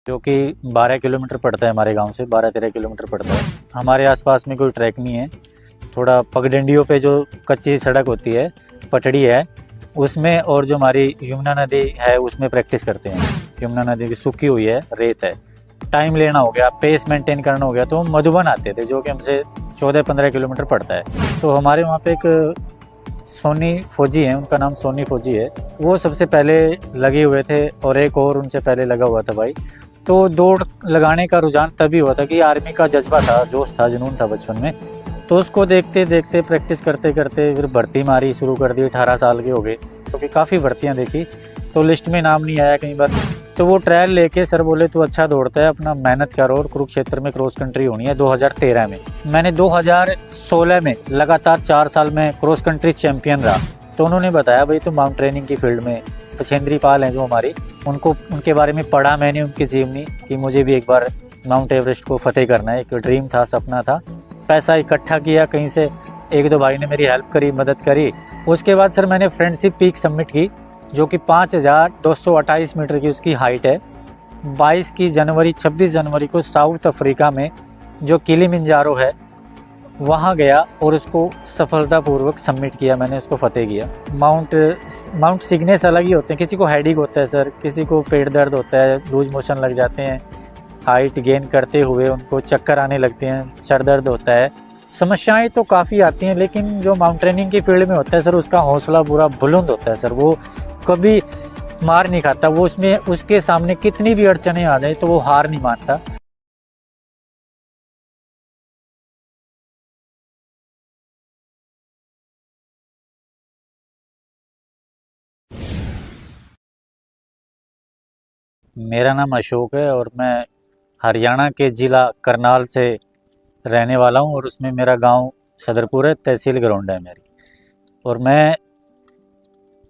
जो कि 12 किलोमीटर पड़ता है हमारे गांव से, 12-13 किलोमीटर पड़ता है। हमारे आसपास में कोई ट्रैक नहीं है। थोड़ा पगडंडियों पे जो कच्ची सड़क होती है, पटड़ी है, उसमें और जो हमारी यमुना नदी है उसमें प्रैक्टिस करते हैं। यमुना नदी की सूखी हुई है, रेत है, टाइम लेना हो गया, पेस मेंटेन करना हो गया, तो हम मधुबन आते थे जो कि हमसे 14-15 किलोमीटर पड़ता है। तो हमारे वहाँ पे एक सोनी फौजी हैं, उनका नाम सोनी फौजी है, वो सबसे पहले लगे हुए थे और एक और उनसे पहले लगा हुआ था भाई। तो दौड़ लगाने का रुझान तभी हुआ था कि आर्मी का जज्बा था, जोश था, जुनून था बचपन में। तो उसको देखते देखते प्रैक्टिस करते करते फिर भर्ती मारी शुरू कर दी। 18 साल के हो गए, क्योंकि काफ़ी भर्तियाँ देखी, तो लिस्ट में नाम नहीं आया कई बार। तो वो ट्रायल लेके सर बोले तू अच्छा दौड़ता है, अपना मेहनत करो, और कुरुक्षेत्र में क्रॉस कंट्री होनी है 2013 में। मैंने 2016 में लगातार 4 साल में क्रॉस कंट्री चैंपियन रहा। तो उन्होंने बताया भाई तुम माउंट ट्रेनिंग की फील्ड में, पछेंद्री पाल हैं जो हमारी, उनके बारे में पढ़ा मैंने, उनकी जीवनी, कि मुझे भी एक बार माउंट एवरेस्ट को फतेह करना है। एक ड्रीम था, सपना था। पैसा इकट्ठा किया कहीं से, एक दो भाई ने मेरी हेल्प करी, मदद करी। उसके बाद सर मैंने फ्रेंडशिप पीक सबमिट की, जो कि 5228 मीटर की उसकी हाइट है। 26 जनवरी को साउथ अफ्रीका में जो किलिमंजारो है वहाँ गया और उसको सफलतापूर्वक सबमिट किया मैंने, उसको फतेह किया। माउंट सिग्नेस अलग ही होते हैं, किसी को हेडेक होता है सर, किसी को पेट दर्द होता है, लूज मोशन लग जाते हैं, हाइट गेन करते हुए उनको चक्कर आने लगते हैं, सर दर्द होता है, समस्याएं तो काफ़ी आती हैं। लेकिन जो माउंटेनियरिंग की फील्ड में होता है सर, उसका हौसला पूरा बुलंद होता है सर, वो कभी मार नहीं खाता। वो उसमें उसके सामने कितनी भी अड़चनें आ जाए तो वो हार नहीं मानता। मेरा नाम अशोक है और मैं हरियाणा के ज़िला करनाल से रहने वाला हूँ, और उसमें मेरा गांव सदरपुर है, तहसील गरौंडा है मेरी। और मैं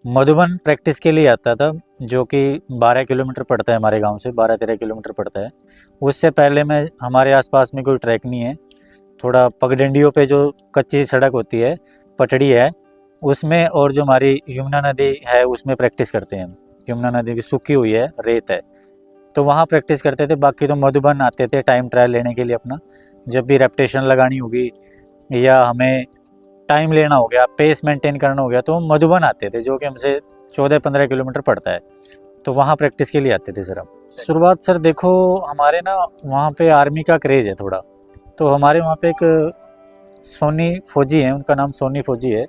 मधुबन प्रैक्टिस के लिए आता था, जो कि 12 किलोमीटर पड़ता है हमारे गांव से, 12-13 किलोमीटर पड़ता है। उससे पहले मैं, हमारे आसपास में कोई ट्रैक नहीं है। थोड़ा पगडंडियों पे जो कच्ची सड़क होती है, पटड़ी है, उसमें और जो हमारी यमुना नदी है उसमें प्रैक्टिस करते हैं हम। यमुना नदी की सूखी हुई है, रेत है, तो वहाँ प्रैक्टिस करते थे। बाकी तो मधुबन आते थे टाइम ट्रायल लेने के लिए अपना, जब भी रेपटेशन लगानी होगी या हमें टाइम लेना हो गया, पेस मेंटेन करना हो गया, तो हम मधुबन आते थे जो कि हमसे 14-15 किलोमीटर पड़ता है। तो वहाँ प्रैक्टिस के लिए आते थे सर हम। शुरुआत सर देखो, हमारे ना वहाँ पे आर्मी का क्रेज़ है थोड़ा। तो हमारे वहाँ पे एक सोनी फौजी हैं, उनका नाम सोनी फौजी है,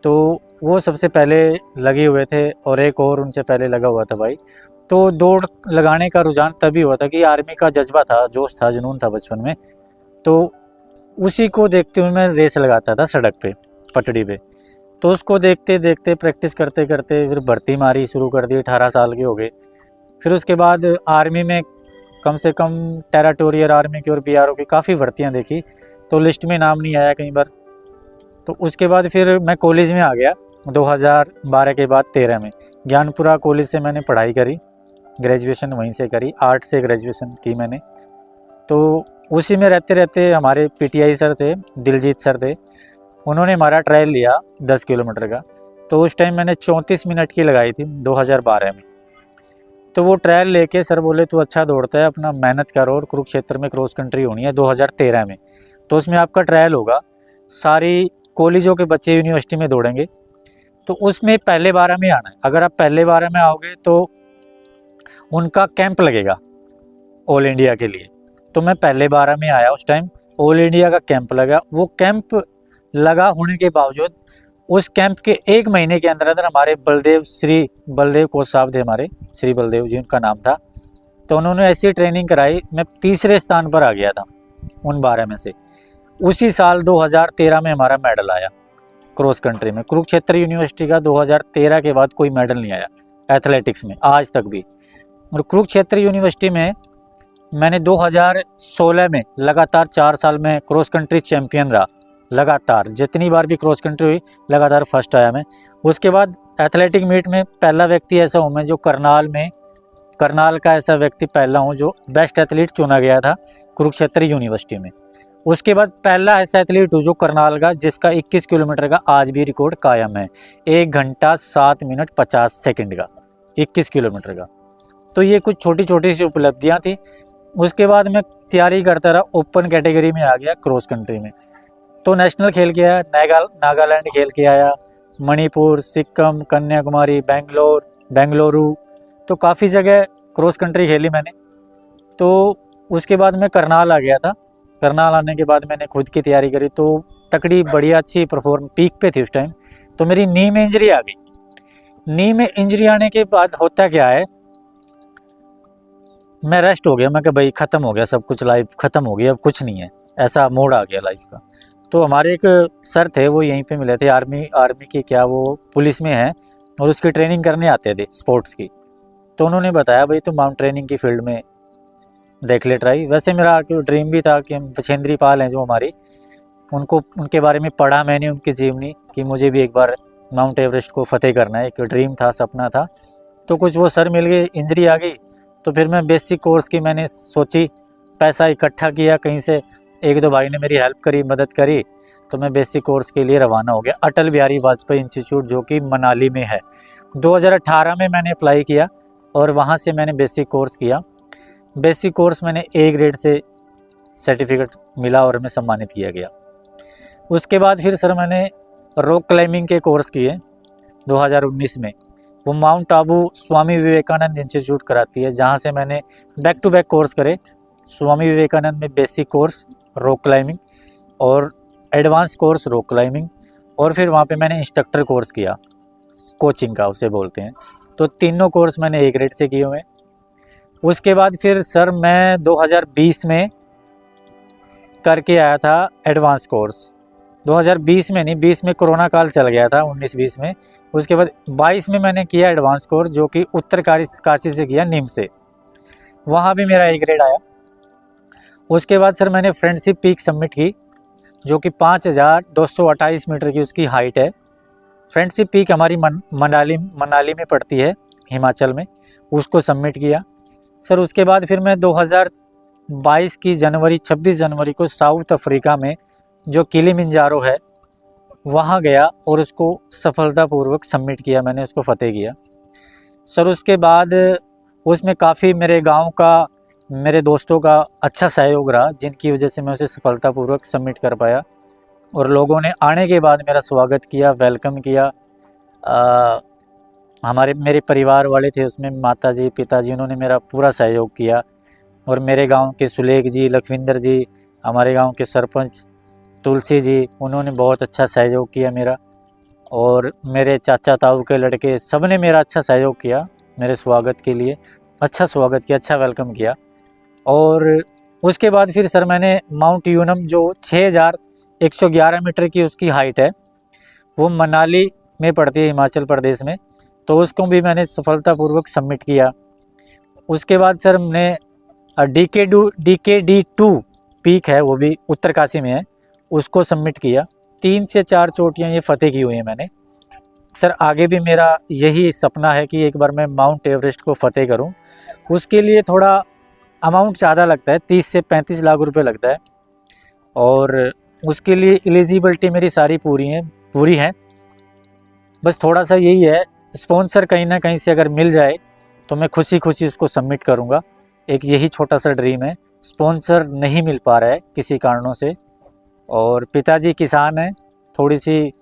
तो वो सबसे पहले लगे हुए थे और एक और उनसे पहले लगा हुआ था भाई। तो दौड़ लगाने का रुझान तभी हुआ था कि आर्मी का जज्बा था, जोश था, जुनून था बचपन में। तो उसी को देखते हुए मैं रेस लगाता था सड़क पे, पटड़ी पे। तो उसको देखते देखते प्रैक्टिस करते करते फिर भर्ती मारी शुरू कर दी। 18 साल के हो गए। फिर उसके बाद आर्मी में कम से कम टेरिटोरियल आर्मी की और बीआरओ की काफ़ी भर्तियाँ देखी, तो लिस्ट में नाम नहीं आया कई बार। तो उसके बाद फिर मैं कॉलेज में आ गया 2012 के बाद 13 में। ज्ञानपुरा कॉलेज से मैंने पढ़ाई करी, ग्रेजुएशन वहीं से करी, आर्ट से ग्रेजुएशन की मैंने। तो उसी में रहते रहते हमारे पीटीआई सर थे, दिलजीत सर थे, उन्होंने हमारा ट्रायल लिया 10 किलोमीटर का। तो उस टाइम मैंने 34 मिनट की लगाई थी 2012 में। तो वो ट्रायल लेके सर बोले तू अच्छा दौड़ता है, अपना मेहनत करो, और कुरुक्षेत्र में क्रॉस कंट्री होनी है 2013 में। तो उसमें आपका ट्रायल होगा, सारी कॉलेजों के बच्चे यूनिवर्सिटी में दौड़ेंगे। तो उसमें पहले 12 में आना है। अगर आप पहले 12 में आओगे तो उनका कैंप लगेगा ऑल इंडिया के लिए। तो मैं पहले 12 में आया, उस टाइम ऑल इंडिया का कैंप लगा। वो कैंप लगा होने के बावजूद उस कैंप के 1 महीने के अंदर अंदर हमारे श्री बलदेव कोच साहब थे, हमारे श्री बलदेव जी उनका नाम था। तो उन्होंने ऐसी ट्रेनिंग कराई, मैं तीसरे स्थान पर आ गया था उन 12 में से। उसी साल 2013 में हमारा मेडल आया क्रॉस कंट्री में। कुरुक्षेत्र यूनिवर्सिटी का 2013 के बाद कोई मेडल नहीं आया एथलेटिक्स में आज तक भी। और कुरुक्षेत्र यूनिवर्सिटी में मैंने 2016 में लगातार 4 साल में क्रॉस कंट्री चैंपियन रहा। लगातार जितनी बार भी क्रॉस कंट्री हुई लगातार फर्स्ट आया मैं। उसके बाद एथलेटिक मीट में पहला व्यक्ति ऐसा हूँ मैं जो करनाल का ऐसा व्यक्ति पहला हूँ जो बेस्ट एथलीट चुना गया था कुरुक्षेत्र यूनिवर्सिटी में। उसके बाद पहला ऐसा एथलीट हूँ जो करनाल का जिसका 21 किलोमीटर का आज भी रिकॉर्ड कायम है, 1 घंटा 7 मिनट 50 सेकंड का, 21 किलोमीटर का। तो ये कुछ छोटी छोटी सी उपलब्धियाँ थी। उसके बाद मैं तैयारी करता रहा, ओपन कैटेगरी में आ गया क्रॉस कंट्री में। तो नेशनल खेल के आया, नागालैंड खेल के आया, मणिपुर, सिक्किम, कन्याकुमारी, बेंगलुरु, तो काफ़ी जगह क्रॉस कंट्री खेली मैंने। तो उसके बाद मैं करनाल आ गया था। करनाल आने के बाद मैंने खुद की तैयारी करी, तो तकड़ी बढ़िया अच्छी परफॉर्म पीक पे थी उस टाइम। तो मेरी नी में इंजरी आ गई। नी में इंजरी आने के बाद होता क्या है, मैं रेस्ट हो गया। मैं कहा भाई ख़त्म हो गया सब कुछ, लाइफ ख़त्म हो गई, अब कुछ नहीं है, ऐसा मोड़ आ गया लाइफ का। तो हमारे एक सर थे, वो यहीं पे मिले थे, आर्मी की क्या, वो पुलिस में हैं और उसकी ट्रेनिंग करने आते थे स्पोर्ट्स की। तो उन्होंने बताया भाई तुम माउंट ट्रेनिंग की फील्ड में देख ले ट्राई। वैसे मेरा ड्रीम भी था कि हम बछेंद्री पाल हैं जो हमारी, उनके बारे में पढ़ा मैंने, उनकी जीवनी, कि मुझे भी एक बार माउंट एवरेस्ट को फतेह करना है, एक ड्रीम था, सपना था। तो कुछ वो सर मिल गए, इंजरी आ गई। तो फिर मैं बेसिक कोर्स की मैंने सोची, पैसा इकट्ठा किया कहीं से, एक दो भाई ने मेरी हेल्प करी, मदद करी, तो मैं बेसिक कोर्स के लिए रवाना हो गया अटल बिहारी वाजपेयी इंस्टीट्यूट जो कि मनाली में है। 2018 में मैंने अप्लाई किया और वहाँ से मैंने बेसिक कोर्स किया। बेसिक कोर्स मैंने ए ग्रेड से सर्टिफिकेट मिला और मैं सम्मानित किया गया। उसके बाद फिर सर मैंने रॉक क्लाइंबिंग के कोर्स किए 2019 में। वो माउंट आबू स्वामी विवेकानंद इंस्टीट्यूट कराती है, जहाँ से मैंने बैक टू बैक कोर्स करे। स्वामी विवेकानंद में बेसिक कोर्स रॉक क्लाइंबिंग और एडवांस कोर्स रॉक क्लाइंबिंग, और फिर वहाँ पे मैंने इंस्ट्रक्टर कोर्स किया, कोचिंग का उसे बोलते हैं। तो तीनों कोर्स मैंने ए ग्रेड से किए हुए। उसके बाद फिर सर मैं 2020 में करके आया था एडवांस कोर्स। 2020 में नहीं, 20 में कोरोना काल चल गया था, 19-20 में। उसके बाद 22 में मैंने किया एडवांस कोर्स, जो कि उत्तर काशी से किया, नीम से। वहाँ भी मेरा ए ग्रेड आया। उसके बाद सर मैंने फ्रेंडशिप पीक सबमिट की, जो कि 5228 मीटर की उसकी हाइट है। फ्रेंडशिप पीक हमारी मनाली में पड़ती है, हिमाचल में। उसको सबमिट किया सर। उसके बाद फिर मैं 2022 की 26 जनवरी को साउथ अफ्रीका में जो किलिमंजारो है वहाँ गया और उसको सफलतापूर्वक सबमिट किया, मैंने उसको फतेह किया सर। उसके बाद उसमें काफ़ी मेरे गांव का, मेरे दोस्तों का अच्छा सहयोग रहा, जिनकी वजह से मैं उसे सफलतापूर्वक सबमिट कर पाया। और लोगों ने आने के बाद मेरा स्वागत किया, वेलकम किया। मेरे परिवार वाले थे उसमें, माताजी पिताजी, उन्होंने मेरा पूरा सहयोग किया। और मेरे गांव के सुलेख जी, लखविंदर जी, हमारे गांव के सरपंच तुलसी जी, उन्होंने बहुत अच्छा सहयोग किया मेरा। और मेरे चाचा ताऊ के लड़के, सब ने मेरा अच्छा सहयोग किया मेरे स्वागत के लिए, अच्छा स्वागत किया, अच्छा वेलकम किया। और उसके बाद फिर सर मैंने माउंट यूनम जो 6111 मीटर की उसकी हाइट है, वो मनाली में पड़ती है, हिमाचल प्रदेश में। तो उसको भी मैंने सफलतापूर्वक सबमिट किया। उसके बाद सर हमने DKD2 पीक है, वो भी उत्तरकाशी में है, उसको सबमिट किया। 3 से 4 चोटियाँ ये फतेह की हुई हैं मैंने। सर आगे भी मेरा यही सपना है कि एक बार मैं माउंट एवरेस्ट को फतेह करूं। उसके लिए थोड़ा अमाउंट ज़्यादा लगता है, 30 से 35 लाख रुपए लगता है। और उसके लिए एलिजिबिलिटी मेरी सारी पूरी हैं। बस थोड़ा सा यही है, स्पॉन्सर कहीं ना कहीं से अगर मिल जाए तो मैं खुशी खुशी उसको सबमिट करूँगा। एक यही छोटा सा ड्रीम है। स्पॉन्सर नहीं मिल पा रहा है किसी कारणों से। और पिताजी किसान हैं। थोड़ी सी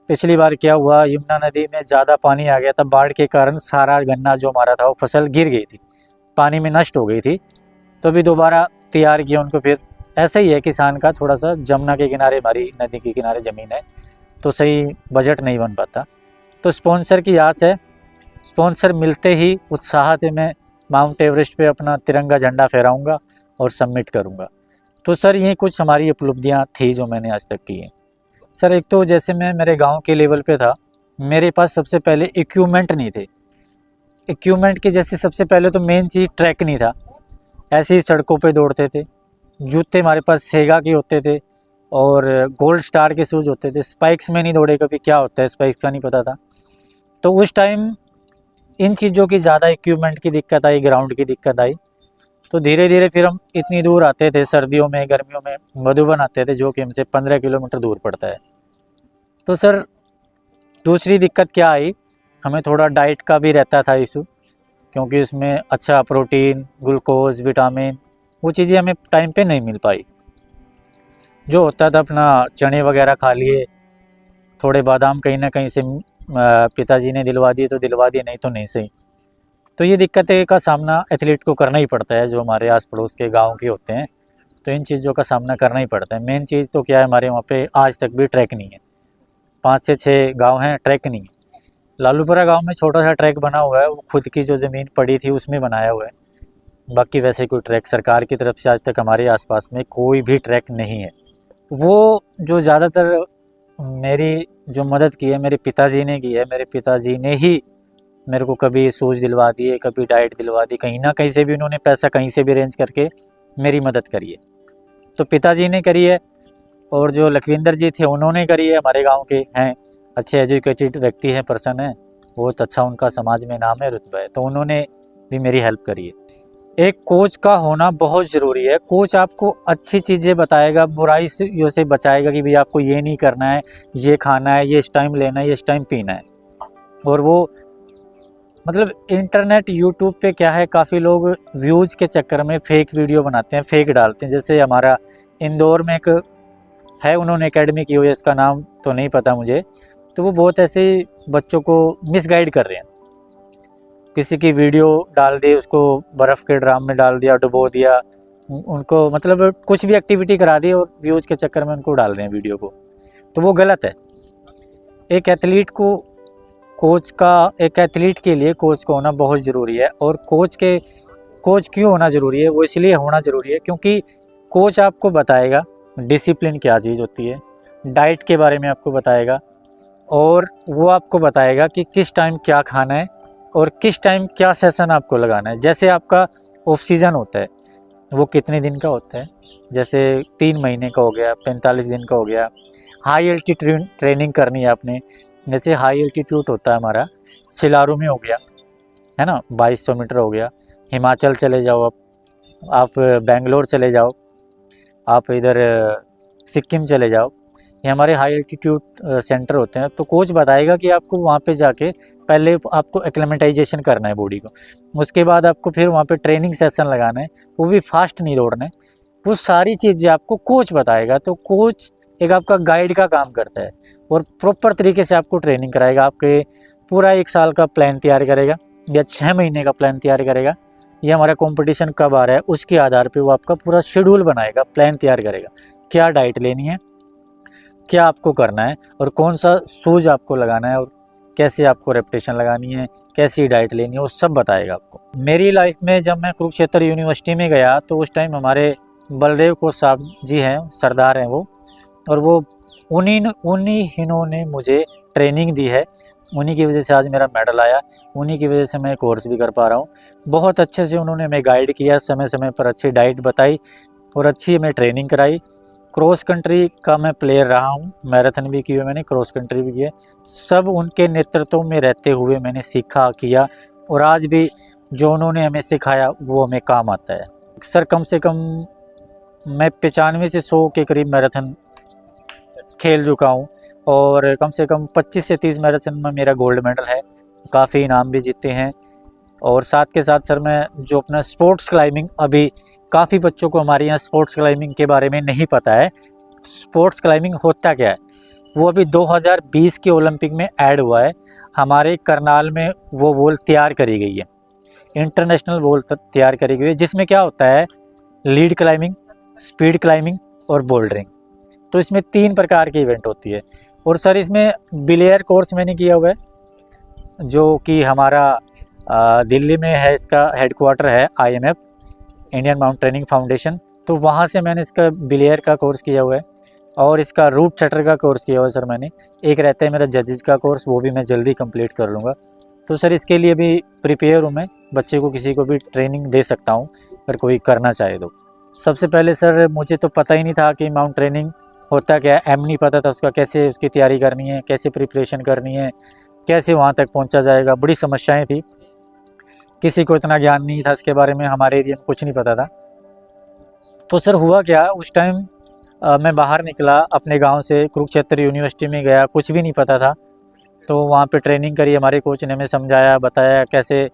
पिछली बार क्या हुआ, यमुना नदी में ज़्यादा पानी आ गया था, बाढ़ के कारण सारा गन्ना जो हमारा था वो फसल गिर गई थी, पानी में नष्ट हो गई थी। तो भी दोबारा तैयार किया उनको। फिर ऐसा ही है किसान का, थोड़ा सा जमुना के किनारे, हमारी नदी के किनारे ज़मीन है, तो सही बजट नहीं बन पाता। तो स्पॉन्सर की आस है। स्पॉन्सर मिलते ही उत्साह से मैं माउंट एवरेस्ट पे अपना तिरंगा झंडा फहराऊँगा और सबमिट करूँगा। तो सर ये कुछ हमारी उपलब्धियाँ थी जो मैंने आज तक की हैं। सर एक तो जैसे मैं मेरे गांव के लेवल पे था, मेरे पास सबसे पहले इक्विपमेंट नहीं थे। इक्विपमेंट के जैसे सबसे पहले तो मेन चीज़ ट्रैक नहीं था, ऐसे ही सड़कों पे दौड़ते थे। जूते हमारे पास सेगा के होते थे और गोल्ड स्टार के शूज़ होते थे। स्पाइक्स में नहीं दौड़े कभी, क्या होता है स्पाइक्स का नहीं पता था। तो उस टाइम इन चीज़ों की ज़्यादा इक्विपमेंट की दिक्कत आई, ग्राउंड की दिक्कत आई। तो धीरे धीरे फिर हम इतनी दूर आते थे, सर्दियों में गर्मियों में मधुबन आते थे, जो कि हमसे 15 किलोमीटर दूर पड़ता है। तो सर दूसरी दिक्कत क्या आई, हमें थोड़ा डाइट का भी रहता था इशू, क्योंकि उसमें अच्छा प्रोटीन, ग्लूकोज, विटामिन वो चीज़ें हमें टाइम पे नहीं मिल पाई। जो होता था अपना चने वगैरह खा लिए, थोड़े बादाम कहीं ना कहीं से पिताजी ने दिलवा दिए तो दिलवा दिए, नहीं तो नहीं सही। तो ये दिक्कतें का सामना एथलीट को करना ही पड़ता है, जो हमारे आस पड़ोस के गाँव के होते हैं। तो इन चीज़ों का सामना करना ही पड़ता है। मेन चीज़ तो क्या है, हमारे वहाँ पे आज तक भी ट्रैक नहीं है। 5 से 6 गांव हैं, ट्रैक नहीं है। लालूपुरा गांव में छोटा सा ट्रैक बना हुआ है, वो खुद की जो ज़मीन पड़ी थी उसमें बनाया हुआ है। बाकी वैसे कोई ट्रैक सरकार की तरफ से आज तक हमारे आसपास में कोई भी ट्रैक नहीं है। वो जो ज़्यादातर मेरी जो मदद की है मेरे पिताजी ने की है। मेरे पिताजी ने ही मेरे को कभी शूज़ दिलवा दिए, कभी डाइट दिलवा दी, कहीं ना कहीं से भी उन्होंने पैसा कहीं से भी अरेंज करके मेरी मदद करी है। तो पिताजी ने करी है। और जो लखविंदर जी थे उन्होंने करी है, हमारे गांव के हैं, अच्छे एजुकेटेड व्यक्ति हैं, पर्सन है, बहुत अच्छा उनका समाज में नाम है, रुतबा है, तो उन्होंने भी मेरी हेल्प करी है। एक कोच का होना बहुत ज़रूरी है। कोच आपको अच्छी चीज़ें बताएगा, बुराई से बचाएगा कि भाई आपको ये नहीं करना है, ये खाना है, ये इस टाइम लेना है, ये इस टाइम पीना है। और वो मतलब इंटरनेट यूट्यूब पे क्या है, काफ़ी लोग व्यूज़ के चक्कर में फेक वीडियो बनाते हैं, फेक डालते हैं। जैसे हमारा इंदौर में एक है, उन्होंने एकेडमी की हुई है, इसका नाम तो नहीं पता मुझे। तो वो बहुत ऐसे बच्चों को मिसगाइड कर रहे हैं। किसी की वीडियो डाल दी, उसको बर्फ़ के ड्राम में डाल दिया, डुबो दिया, उनको मतलब कुछ भी एक्टिविटी करा दी और व्यूज़ के चक्कर में उनको डाल रहे हैं वीडियो को। तो वो गलत है। एक एथलीट को एक एथलीट के लिए कोच का होना बहुत ज़रूरी है। और कोच क्यों होना ज़रूरी है? वो इसलिए होना ज़रूरी है क्योंकि कोच आपको बताएगा डिसिप्लिन क्या चीज़ होती है, डाइट के बारे में आपको बताएगा, और वो आपको बताएगा कि किस टाइम क्या खाना है और किस टाइम क्या सेशन आपको लगाना है। जैसे आपका ऑफ सीज़न होता है, वो कितने दिन का होता है, जैसे 3 महीने का हो गया, 45 दिन का हो गया। हाई एल्टीट्यूड ट्रेनिंग करनी है आपने, जैसे हाई एल्टीट्यूड होता है हमारा सिलारू में हो गया, है ना, 2200 मीटर हो गया। हिमाचल चले जाओ, आप बेंगलोर चले जाओ, आप इधर सिक्किम चले जाओ, ये हमारे हाई एल्टीट्यूड सेंटर होते हैं। तो कोच बताएगा कि आपको वहाँ पे जाके पहले आपको एक्लेमेटाइजेशन करना है बॉडी को, उसके बाद आपको फिर वहाँ पे ट्रेनिंग सेशन लगाना है, वो भी फास्ट नहीं दौड़ना है। वो सारी चीज़ें आपको कोच बताएगा। तो कोच एक आपका गाइड का काम करता है और प्रॉपर तरीके से आपको ट्रेनिंग कराएगा। आपके पूरा 1 साल का प्लान तैयार करेगा या 6 महीने का प्लान तैयार करेगा, ये हमारा कंपटीशन कब आ रहा है उसके आधार पे वो आपका पूरा शेड्यूल बनाएगा, प्लान तैयार करेगा, क्या डाइट लेनी है, क्या आपको करना है और कौन सा शूज़ आपको लगाना है और कैसे आपको रेपिटेशन लगानी है, कैसी डाइट लेनी है, वो सब बताएगा आपको। मेरी लाइफ में जब मैं कुरुक्षेत्र यूनिवर्सिटी में गया तो उस टाइम हमारे बलदेव कोच साहब जी हैं, सरदार हैं वो, और वो उन्हीं मुझे ट्रेनिंग दी है। उन्हीं की वजह से आज मेरा मेडल आया, उन्हीं की वजह से मैं कोर्स भी कर पा रहा हूँ। बहुत अच्छे से उन्होंने हमें गाइड किया, समय समय पर अच्छी डाइट बताई और अच्छी हमें ट्रेनिंग कराई। क्रॉस कंट्री का मैं प्लेयर रहा हूँ, मैराथन भी की है मैंने, क्रॉस कंट्री भी की है। सब उनके नेतृत्व में रहते हुए मैंने सीखा, किया, और आज भी जो उन्होंने हमें सिखाया वो हमें काम आता है। सर कम से कम मैं 95 से 100 के करीब मैराथन खेल चुका हूँ और कम से कम 25 से 30 मैराथन में मेरा गोल्ड मेडल है, काफ़ी इनाम भी जीते हैं। और साथ के साथ सर मैं जो अपना स्पोर्ट्स क्लाइंबिंग, अभी काफ़ी बच्चों को हमारे यहाँ स्पोर्ट्स क्लाइंबिंग के बारे में नहीं पता है। स्पोर्ट्स क्लाइंबिंग होता क्या है, वो अभी 2020 के ओलंपिक में ऐड हुआ है। हमारे करनाल में वो वॉल तैयार करी गई है, इंटरनेशनल वॉल तैयार करी गई है, जिसमें क्या होता है, लीड क्लाइंबिंग, स्पीड क्लाइंबिंग और बोल्डरिंग। तो इसमें 3 प्रकार की इवेंट होती है। और सर इसमें बिलेयर कोर्स मैंने किया हुआ है, जो कि हमारा दिल्ली में है, इसका हेडक्वार्टर है IMF, Indian mount training foundation. तो वहाँ से मैंने इसका बिलेयर का कोर्स किया हुआ है और इसका रूट शटर का कोर्स किया हुआ है सर मैंने। एक रहता है मेरा जजेस का कोर्स, वो भी मैं जल्दी कंप्लीट कर लूँगा। तो सर इसके लिए भी प्रिपेयर हूँ मैं, बच्चे को किसी को भी ट्रेनिंग दे सकता हूँ अगर कोई करना चाहे तो। सबसे पहले सर मुझे तो पता ही नहीं था कि माउंट ट्रेनिंग होता क्या है, नहीं पता था उसका, कैसे उसकी तैयारी करनी है, कैसे प्रिपरेशन करनी है, कैसे वहाँ तक पहुँचा जाएगा, बड़ी समस्याएं थी। किसी को इतना ज्ञान नहीं था इसके बारे में, हमारे एरिया में कुछ नहीं पता था। तो सर हुआ क्या, उस टाइम मैं बाहर निकला अपने गांव से, कुरुक्षेत्र यूनिवर्सिटी में गया, कुछ भी नहीं पता था। तो वहाँ पे ट्रेनिंग करी, हमारे कोच ने हमें समझाया, बताया कैसे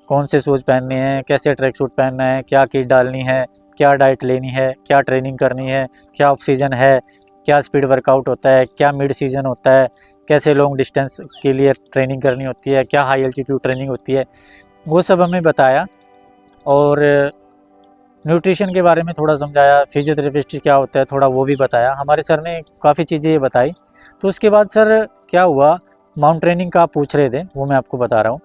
कौन से शूज़ पहनने हैं, कैसे ट्रैक सूट पहनना है, क्या किट डालनी है, क्या डाइट लेनी है, क्या ट्रेनिंग करनी है, क्या ऑफ सीज़न है, क्या स्पीड वर्कआउट होता है, क्या मिड सीज़न होता है, कैसे लॉन्ग डिस्टेंस के लिए ट्रेनिंग करनी होती है, क्या हाई एल्टीट्यूड ट्रेनिंग होती है, वो सब हमें बताया। और न्यूट्रिशन के बारे में थोड़ा समझाया, फिजियोथेरेपिस्ट क्या होता है थोड़ा वो भी बताया। हमारे सर ने काफ़ी चीज़ें ये बताई। तो उसके बाद सर क्या हुआ, माउंट ट्रेनिंग का आप पूछ रहे थे, वो मैं आपको बता रहा हूँ।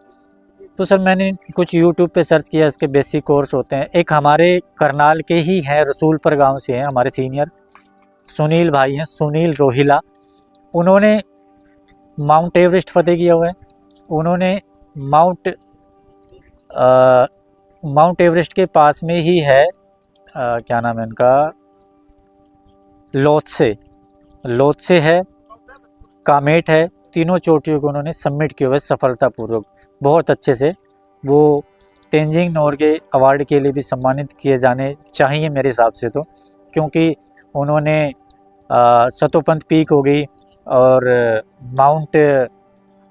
तो सर मैंने कुछ यूट्यूब पे सर्च किया, इसके बेसिक कोर्स होते हैं। एक हमारे करनाल के ही हैं, रसूलपुर गांव से हैं, हमारे सीनियर सुनील भाई हैं, सुनील रोहिला। उन्होंने माउंट एवरेस्ट फतेह किया हुआ है। उन्होंने माउंट एवरेस्ट के पास में ही है, क्या नाम है उनका, लोत्से है, कामेट है। तीनों चोटियों को उन्होंने सबमिट किया हुआ है सफलतापूर्वक, बहुत अच्छे से। वो तेंजिंग नोर्गे अवार्ड के लिए भी सम्मानित किए जाने चाहिए मेरे हिसाब से, तो क्योंकि उन्होंने सतोपंथ पीक हो गई और माउंट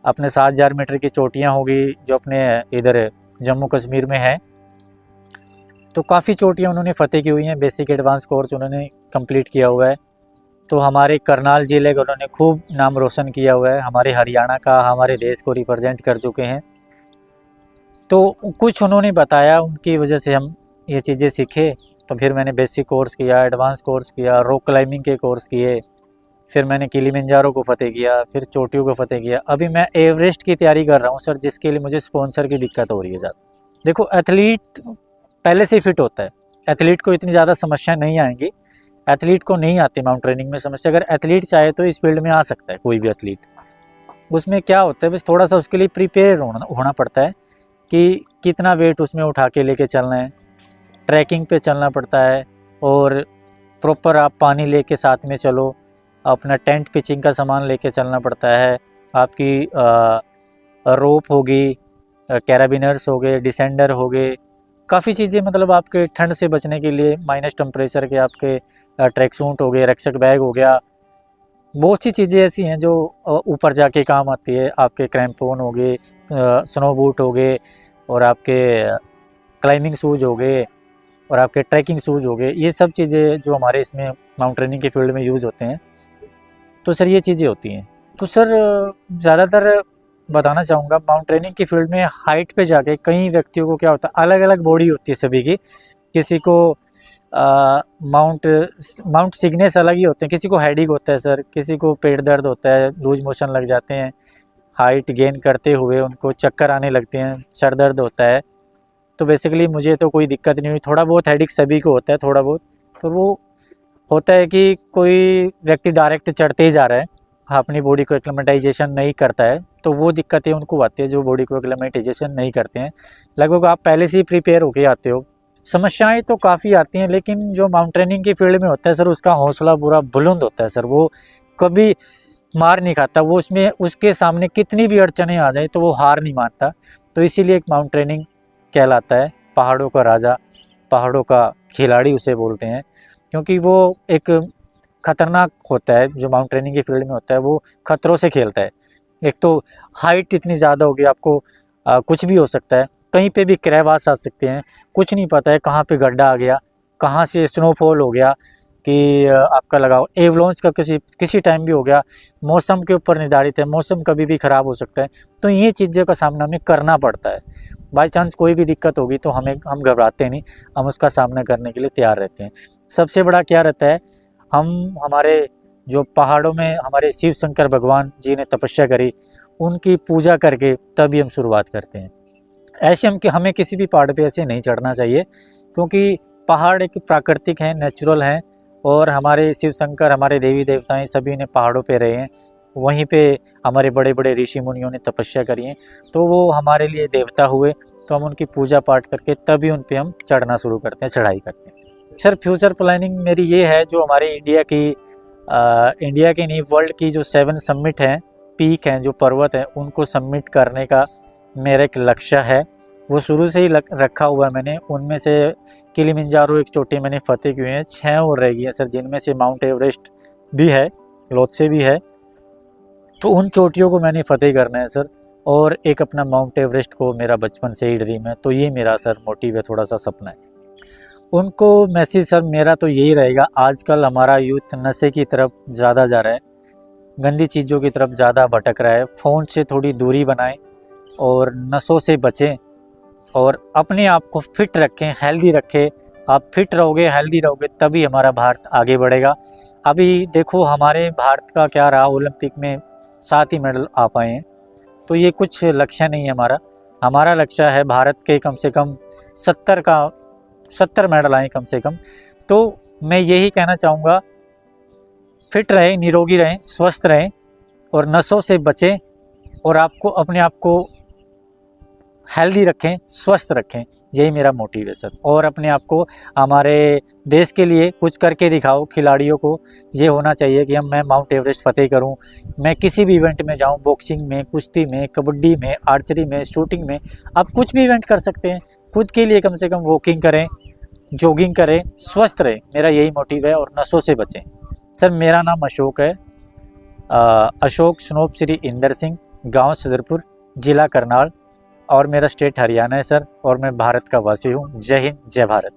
अपने 7000 मीटर की चोटियाँ हो गई जो अपने इधर जम्मू कश्मीर में है। तो काफ़ी चोटियाँ उन्होंने फ़तेह की हुई हैं। बेसिक एडवांस कोर्स उन्होंने कंप्लीट किया हुआ है। तो हमारे करनाल ज़िले का उन्होंने खूब नाम रोशन किया हुआ है, हमारे हरियाणा का, हमारे देश को रिप्रेजेंट कर चुके हैं। तो कुछ उन्होंने बताया, उनकी वजह से हम ये चीज़ें सीखे। तो फिर मैंने बेसिक कोर्स किया, एडवांस कोर्स किया, रॉक क्लाइंबिंग के कोर्स किए, फिर मैंने किलिमंजारो को फ़तेह किया, फिर चोटियों को फ़तेह किया। अभी मैं एवरेस्ट की तैयारी कर रहा हूँ सर, जिसके लिए मुझे स्पॉन्सर की दिक्कत हो रही है ज़्यादा। देखो एथलीट पहले से ही फिट होता है, एथलीट को इतनी ज़्यादा समस्या नहीं आएंगी। एथलीट को नहीं आती माउंट ट्रेनिंग में समस्या। अगर एथलीट चाहे तो इस फील्ड में आ सकता है कोई भी एथलीट। उसमें क्या होता है, बस थोड़ा सा उसके लिए प्रिपेयर होना पड़ता है कि कितना वेट उसमें उठा के लेके चलना है, ट्रैकिंग पे चलना पड़ता है, और प्रॉपर आप पानी लेके साथ में चलो, अपना टेंट पिचिंग का सामान लेके चलना पड़ता है, आपकी रोप होगी, कैराबिनर्स हो गए, डिसेंडर हो गए, काफ़ी चीज़ें, मतलब आपके ठंड से बचने के लिए माइनस टेम्परेचर के आपके ट्रैक सूट हो गए, रक्षक बैग हो गया। बहुत सी चीज़ें ऐसी हैं जो ऊपर जाके काम आती है। आपके क्रैम्पोन हो गए, स्नो बूट हो गए, और आपके क्लाइंबिंग शूज़ हो गए, और आपके ट्रैकिंग शूज़ हो गए। ये सब चीज़ें जो हमारे इसमें माउंट ट्रेनिंग के फील्ड में यूज़ होते हैं। तो सर ये चीज़ें होती हैं। तो सर ज़्यादातर बताना चाहूँगा, माउंट ट्रेनिंग की फील्ड में हाइट पे जाके कई व्यक्तियों को क्या होता है, अलग अलग बॉडी होती है सभी की। किसी को माउंट सिकनेस अलग ही होते हैं, किसी को हेडेक होता है सर, किसी को पेट दर्द होता है, लूज मोशन लग जाते हैं, हाइट गेन करते हुए उनको चक्कर आने लगते हैं, सर दर्द होता है। तो बेसिकली मुझे तो कोई दिक्कत नहीं हुई। थोड़ा बहुत हेडेक सभी को होता है, थोड़ा बहुत। तो वो होता है कि कोई व्यक्ति डायरेक्ट चढ़ते ही जा रहा है, अपनी बॉडी को एक्लेमेटाइजेशन नहीं करता है, तो वो दिक्कतें उनको आती है जो बॉडी को एक्लेमेटाइजेशन नहीं करते हैं। लगभग आप पहले से ही प्रिपेयर होके आते हो। समस्याएं तो काफ़ी आती हैं, लेकिन जो माउंट ट्रेनिंग की फील्ड में होता है सर, उसका हौसला पूरा बुलंद होता है सर। वो कभी मार नहीं खाता, वो उसमें उसके सामने कितनी भी अड़चनें आ जाए तो वो हार नहीं मानता। तो इसीलिए एक माउंट ट्रेनिंग कहलाता है पहाड़ों का राजा, पहाड़ों का खिलाड़ी उसे बोलते हैं, क्योंकि वो एक खतरनाक होता है। जो माउंट ट्रेनिंग की फील्ड में होता है वो खतरों से खेलता है। एक तो हाइट इतनी ज़्यादा होगी, आपको कुछ भी हो सकता है, कहीं पे भी क्रैवास आ सकते हैं, कुछ नहीं पता है कहाँ पे गड्ढा आ गया, कहाँ से स्नोफॉल हो गया, कि आपका लगाओ एवलॉन्च का किसी टाइम भी हो गया। मौसम के ऊपर निर्धारित है, मौसम कभी भी ख़राब हो सकता है। तो ये चीज़ों का सामना हमें करना पड़ता है। बाई चांस कोई भी दिक्कत होगी तो हम घबराते नहीं, हम उसका सामना करने के लिए तैयार रहते हैं। सबसे बड़ा क्या रहता है, हमारे जो पहाड़ों में हमारे शिव शंकर भगवान जी ने तपस्या करी, उनकी पूजा करके तभी हम शुरुआत करते हैं। ऐसे हमें किसी भी पहाड़ पे ऐसे नहीं चढ़ना चाहिए, क्योंकि पहाड़ एक प्राकृतिक है, नेचुरल है, और हमारे शिव शंकर, हमारे देवी देवताएं सभी ने पहाड़ों पे रहे हैं। वहीं पे हमारे बड़े बड़े ऋषि मुनियों ने तपस्या करी है, तो वो हमारे लिए देवता हुए। तो हम उनकी पूजा पाठ करके तभी उन पे हम चढ़ना शुरू करते हैं, चढ़ाई करते हैं। सर फ्यूचर प्लानिंग मेरी ये है, जो हमारे इंडिया की नहीं, वर्ल्ड की जो 7 समिट हैं, पीक हैं, जो पर्वत हैं, उनको सबमिट करने का मेरा एक लक्ष्य है। वो शुरू से ही रखा हुआ है मैंने। उनमें से किलिमंजारो एक चोटी मैंने फतेह की हुई है, 6 और रह गई है सर, जिनमें से माउंट एवरेस्ट भी है, लोत्से भी है। तो उन चोटियों को मैंने फतेह करना है सर। और एक अपना माउंट एवरेस्ट को मेरा बचपन से ही ड्रीम है। तो ये मेरा सर मोटिव है, थोड़ा सा सपना है। उनको मैसेज सर मेरा तो यही रहेगा, आजकल हमारा यूथ नशे की तरफ ज़्यादा जा रहा है, गंदी चीज़ों की तरफ ज़्यादा भटक रहा है। फ़ोन से थोड़ी दूरी बनाएं और नशों से बचें और अपने आप को फिट रखें, हेल्दी रखें। आप फिट रहोगे, हेल्दी रहोगे, तभी हमारा भारत आगे बढ़ेगा। अभी देखो हमारे भारत का क्या रहा, ओलंपिक में 7 ही मेडल आ पाए हैं। तो ये कुछ लक्ष्य नहीं है हमारा। हमारा लक्ष्य है भारत के कम से कम 70 मेडल आए कम से कम। तो मैं यही कहना चाहूँगा, फिट रहें, निरोगी रहें, स्वस्थ रहें और नशों से बचें और आपको अपने आप को हेल्दी रखें, स्वस्थ रखें। यही मेरा मोटिव है सर। और अपने आप को हमारे देश के लिए कुछ करके दिखाओ। खिलाड़ियों को ये होना चाहिए कि मैं माउंट एवरेस्ट फतेह करूं, मैं किसी भी इवेंट में जाऊं, बॉक्सिंग में, कुश्ती में, कबड्डी में, आर्चरी में, शूटिंग में, आप कुछ भी इवेंट कर सकते हैं। खुद के लिए कम से कम वॉकिंग करें, जॉगिंग करें, स्वस्थ रहें। मेरा यही मोटिव है और नशों से बचें। सर मेरा नाम अशोक है, अशोक स्नोप श्री इंदर सिंह, गाँव सदरपुर, जिला करनाल, और मेरा स्टेट हरियाणा है सर। और मैं भारत का वासी हूँ। जय हिंद, जय भारत।